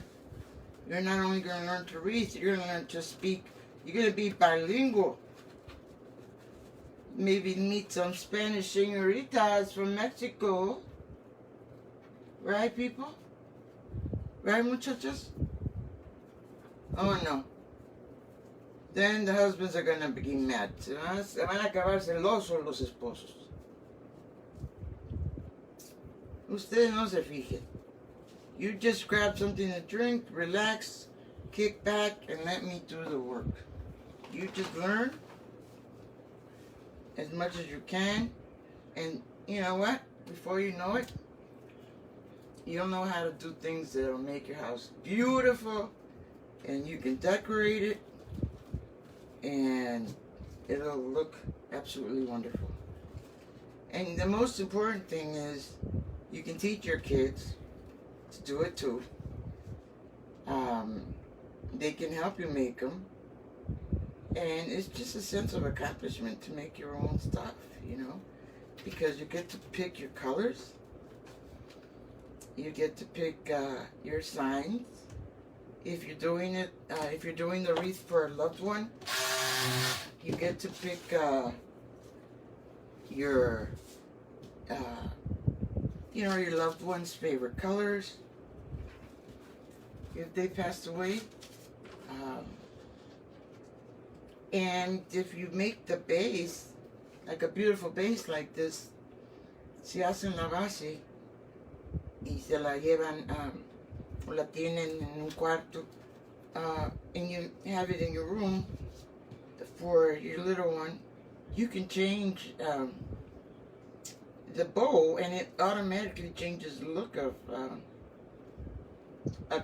You're not only going to learn to read, you're going to learn to speak. You're going to be bilingual. Maybe meet some Spanish señoritas from Mexico. Right, people? Right, muchachos? Oh, no. Then the husbands are going to be mad. Se van a acabar celosos los esposos. Ustedes no se fijen. You just grab something to drink, relax, kick back, and let me do the work. You just learn as much as you can, and you know what? Before you know it, you'll know how to do things that'll make your house beautiful, and you can decorate it, and it'll look absolutely wonderful. And the most important thing is you can teach your kids to do it too. They can help you make them. And it's just a sense of accomplishment to make your own stuff, because you get to pick your colors. You get to pick your signs. If you're doing the wreath for a loved one, you get to pick your loved one's favorite colors. If they passed away. And if you make the base, like a beautiful base like this, se hacen la base y se la llevan, o la tienen en un cuarto, and you have it in your room for your little one, you can change the bow, and it automatically changes the look of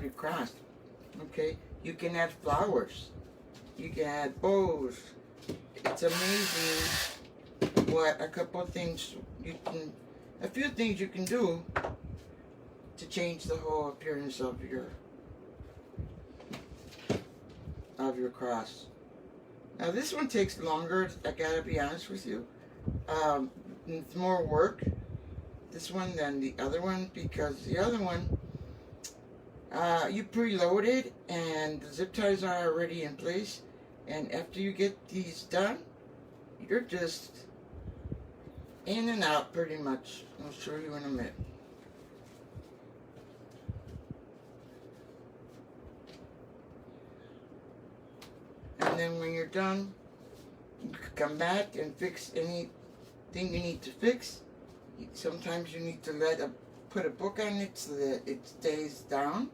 your cross. Okay, you can add flowers. You can add bows. It's amazing what a few things you can do to change the whole appearance of your cross. Now this one takes longer, I gotta be honest with you. It's more work, this one, than the other one, because the other one, you preload it and the zip ties are already in place, and after you get these done, you're just in and out pretty much. I'll show you in a minute. And then when you're done, you can come back and fix anything you need to fix. Sometimes you need to put a book on it so that it stays down.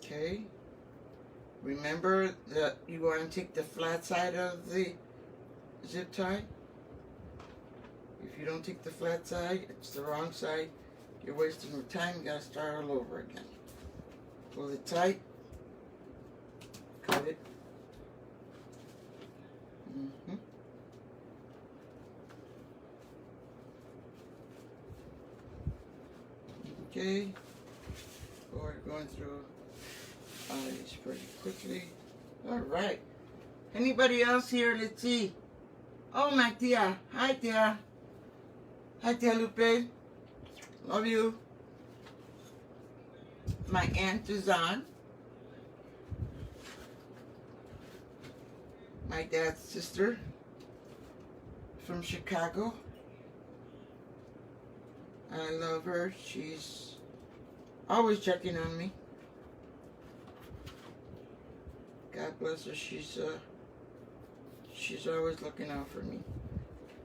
Okay, remember that you want to take the flat side of the zip tie. If you don't take the flat side, it's the wrong side. You're wasting your time. You gotta start all over again. Pull it tight. Cut it. Okay. We're going through these pretty quickly. All right. Anybody else here? Let's see. Oh, my tia. Hi, tia. Hi, tia Lupe. Love you. My aunt is on. My dad's sister from Chicago. I love her. She's always checking on me. God bless her. She's always looking out for me.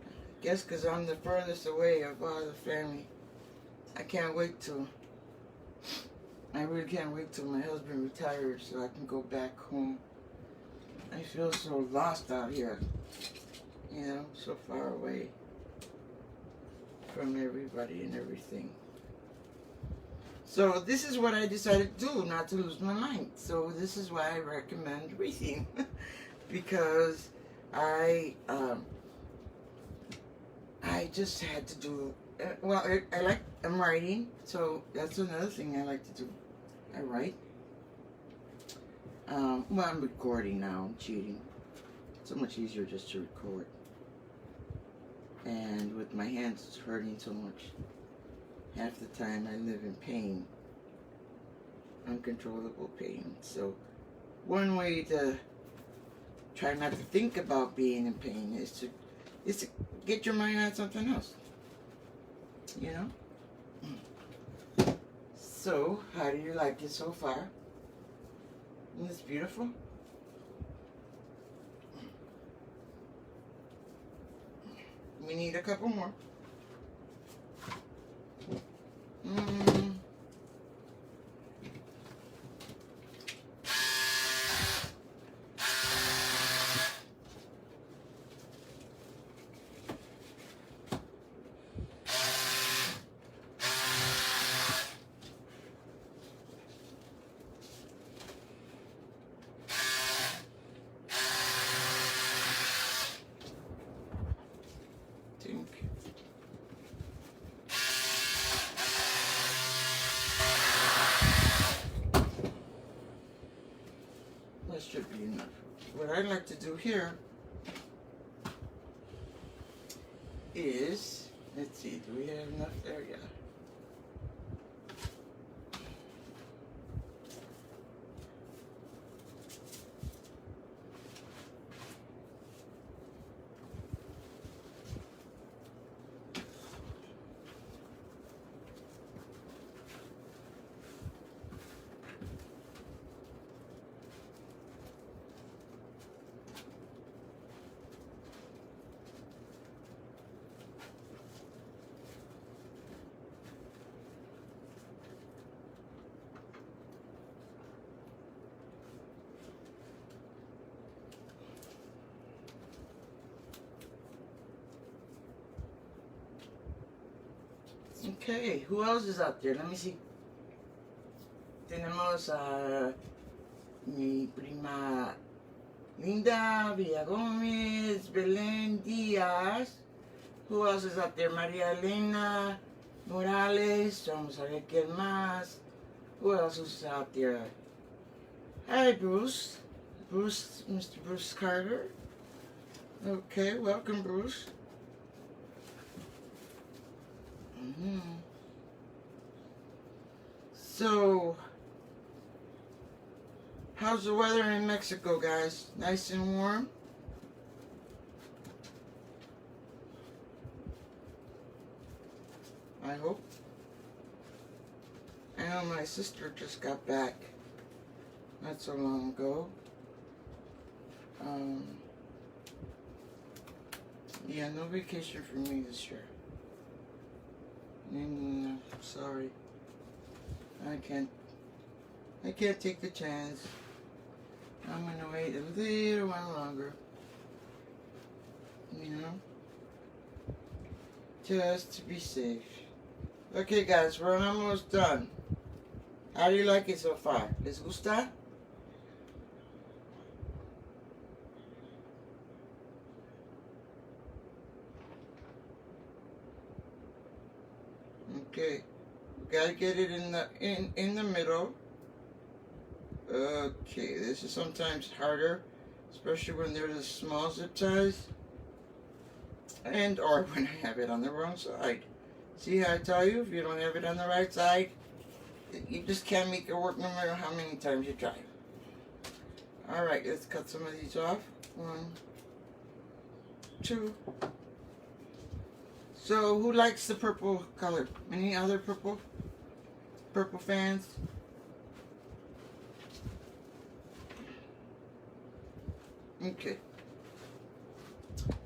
I guess because I'm the furthest away of all the family. I really can't wait till my husband retires so I can go back home. I feel so lost out here. You know, so far away from everybody and everything. So this is what I decided to do, not to lose my mind. So this is why I recommend reading. Because I just had to do, I'm writing, so that's another thing I like to do. I write. I'm recording now. I'm cheating. It's so much easier just to record. And with my hands hurting so much, half the time I live in pain, uncontrollable pain. So one way to try not to think about being in pain is to get your mind on something else. You know? So, how do you like it so far? Isn't this beautiful? We need a couple more. That should be enough. What I'd like to do here is, let's see, do we have enough there? Yeah. Okay, who else is out there? Let me see. Tenemos a mi prima Linda Villagomez, Belén Díaz. Who else is out there? María Elena Morales. Vamos a ver quién más. Who else is out there? Hi, Bruce. Mr. Bruce Carter. Okay, welcome, Bruce. So, how's the weather in Mexico, guys? Nice and warm? I hope. I know my sister just got back not so long ago. Yeah, no vacation for me this year. Sorry. I can't take the chance. I'm gonna wait a little while longer. You know? Just to be safe. Okay guys, we're almost done. How do you like it so far? ¿Les gusta? Okay. We gotta get it in the middle. Okay, this is sometimes harder, especially when they're the small zip ties, and or when I have it on the wrong side. See how I tell you, if you don't have it on the right side, you just can't make it work no matter how many times you try. Alright, let's cut some of these off. 1, 2. So, who likes the purple color? Any other purple fans? Okay.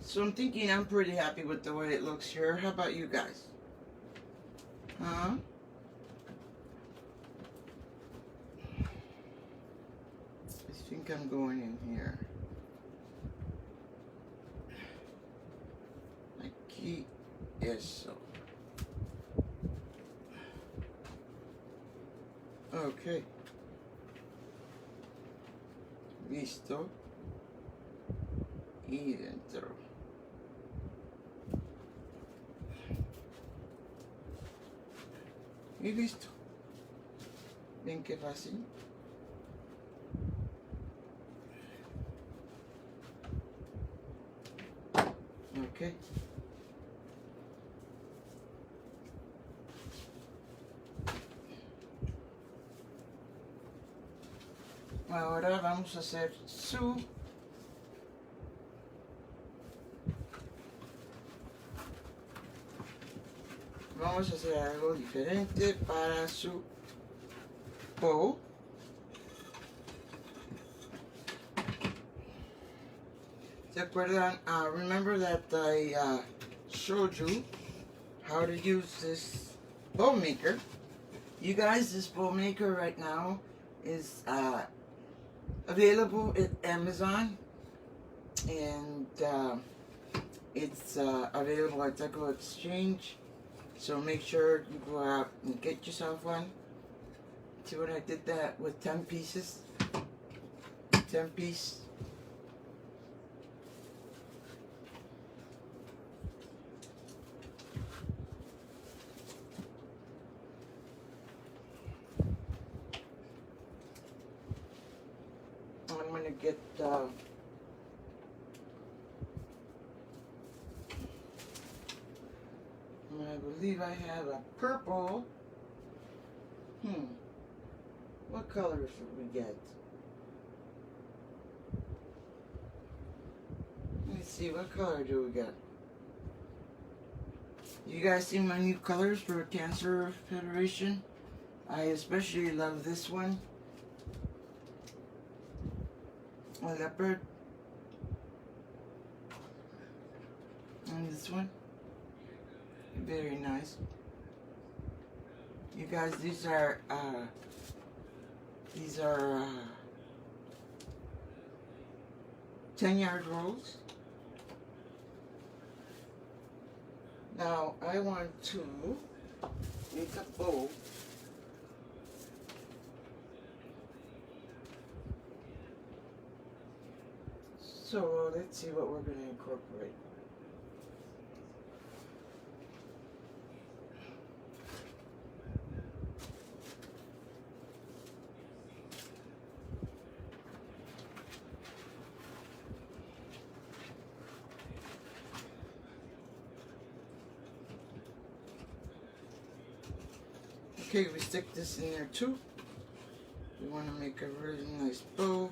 So I'm thinking I'm pretty happy with the way it looks here. How about you guys? Huh? I think I'm going in here. Aquí eso. Okay. Listo. Y dentro. Y listo. ¿Ven qué fácil? Okay. Ahora vamos a hacer su vamos a hacer algo diferente para su bow. ¿Se acuerdan? Remember that I showed you how to use this bow maker. You guys, this bow maker right now is available at Amazon, and it's available at Deco Exchange. So make sure you go out and get yourself one. See what I did that with 10 pieces? 10 piece. I'm gonna get I believe I have a purple. What color should we get? Let me see, what color do we get? You guys see my new colors for Cancer Federation? I especially love this one. A leopard. And this one. Very nice. You guys, these are 10-yard rolls. Now I want to make a bow. So let's see what we're going to incorporate. Okay, we stick this in there too. We want to make a really nice bow.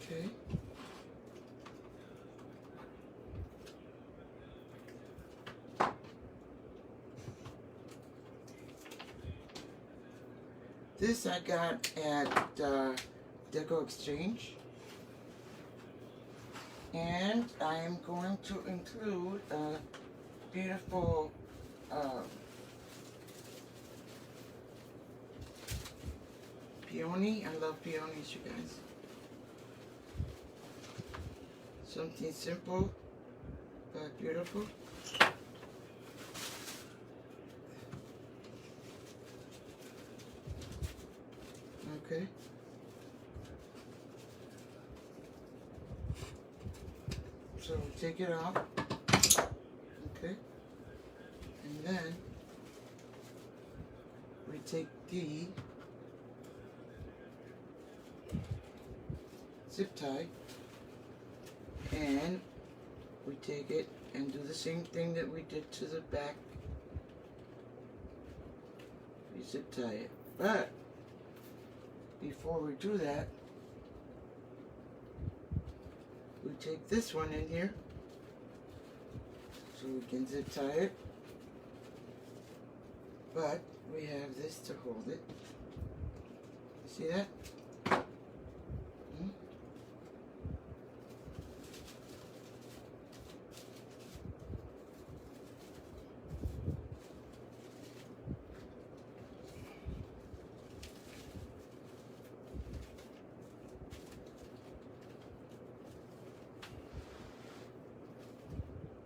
Okay. This I got at Deco Exchange. And I am going to include a beautiful peony. I love peonies, you guys. Something simple but beautiful. Okay. So take it off. Okay. And then we take the zip tie, and we take it and do the same thing that we did to the back. We zip tie it, but before we do that, we take this one in here so we can zip tie it, but we have this to hold it. See that?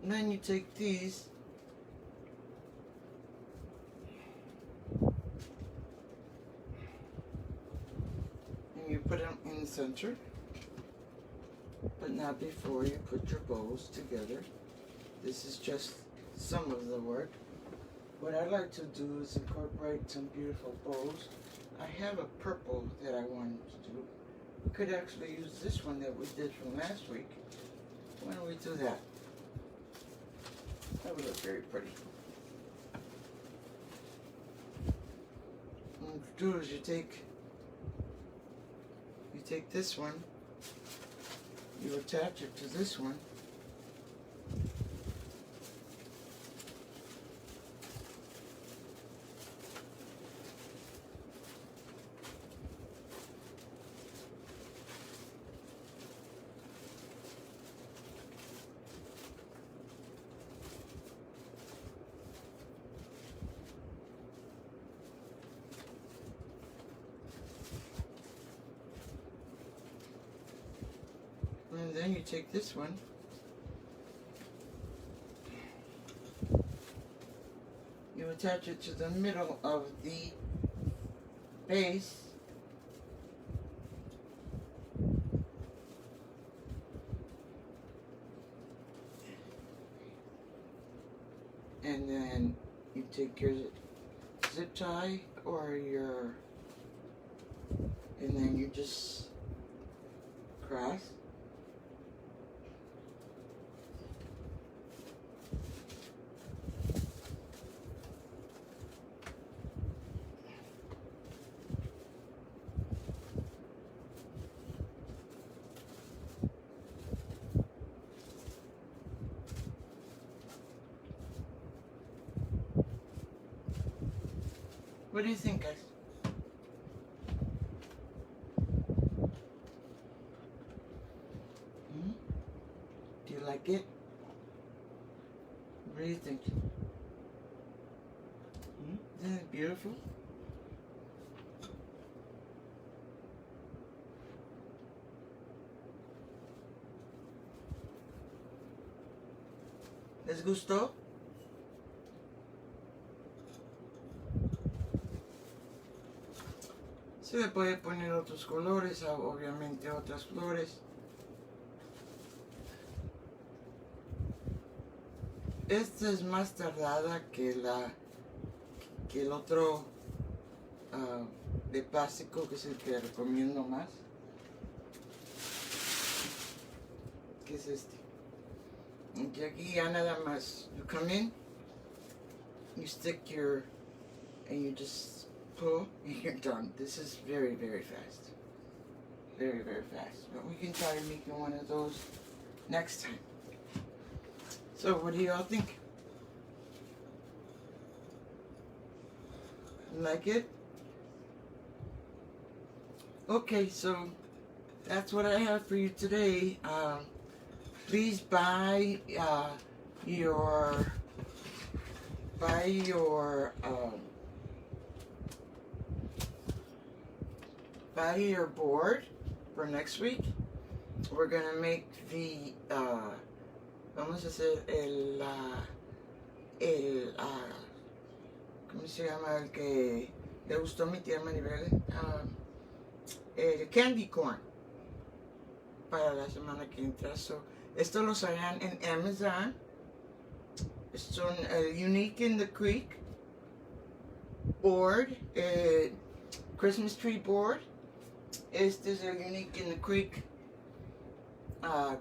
And then you take these and you put them in the center, but not before you put your bows together. This is just some of the work. What I like to do is incorporate some beautiful bows. I have a purple that I wanted to do. We could actually use this one that we did from last week. Why don't we do that? That would look very pretty. What you do is you take this one, you attach it to this one, and then you take this one, you attach it to the middle of the base, and then you take your zip tie or your, and then you just cross. What do you think, guys? Do you like it? What do you think? Isn't it beautiful? ¿Les gustó? Se le puede poner otros colores, obviamente otras flores. Esta es más tardada que el otro de plástico, que es el que recomiendo más. Que es este. Y aquí ya nada más. You come in, you stick your, and you just pull, and you're done. This is very, very fast. Very, very fast. But we can try making one of those next time. So, what do y'all think? Like it? Okay, so that's what I have for you today. Please buy your board for next week. We're gonna make the vamos a hacer ¿cómo se llama? El que le gustó a mi tía Maribel, el candy corn para la semana que entra. So, esto los harán en Amazon. Son Unique in the Creek board, Christmas tree board. Este es el Unique in the Creek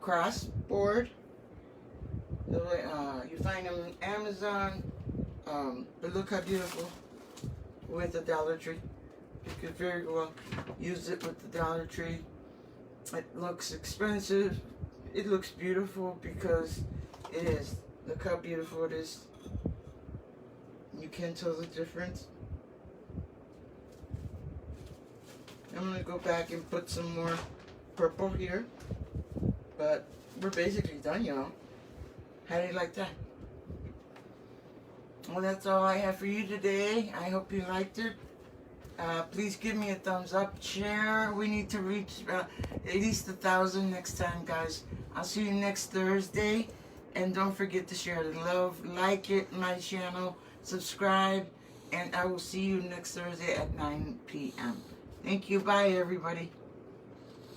cross board. The way, you find them on Amazon. But look how beautiful with the Dollar Tree. You could very well use it with the Dollar Tree. It looks expensive. It looks beautiful because it is. Look how beautiful it is. You can't tell the difference. I'm going to go back and put some more purple here. But we're basically done, y'all. How do you like that? Well, that's all I have for you today. I hope you liked it. Please give me a thumbs up, share. We need to reach at least 1,000 next time, guys. I'll see you next Thursday. And don't forget to share the love, like it, my channel, subscribe, and I will see you next Thursday at 9 p.m. Thank you. Bye, everybody.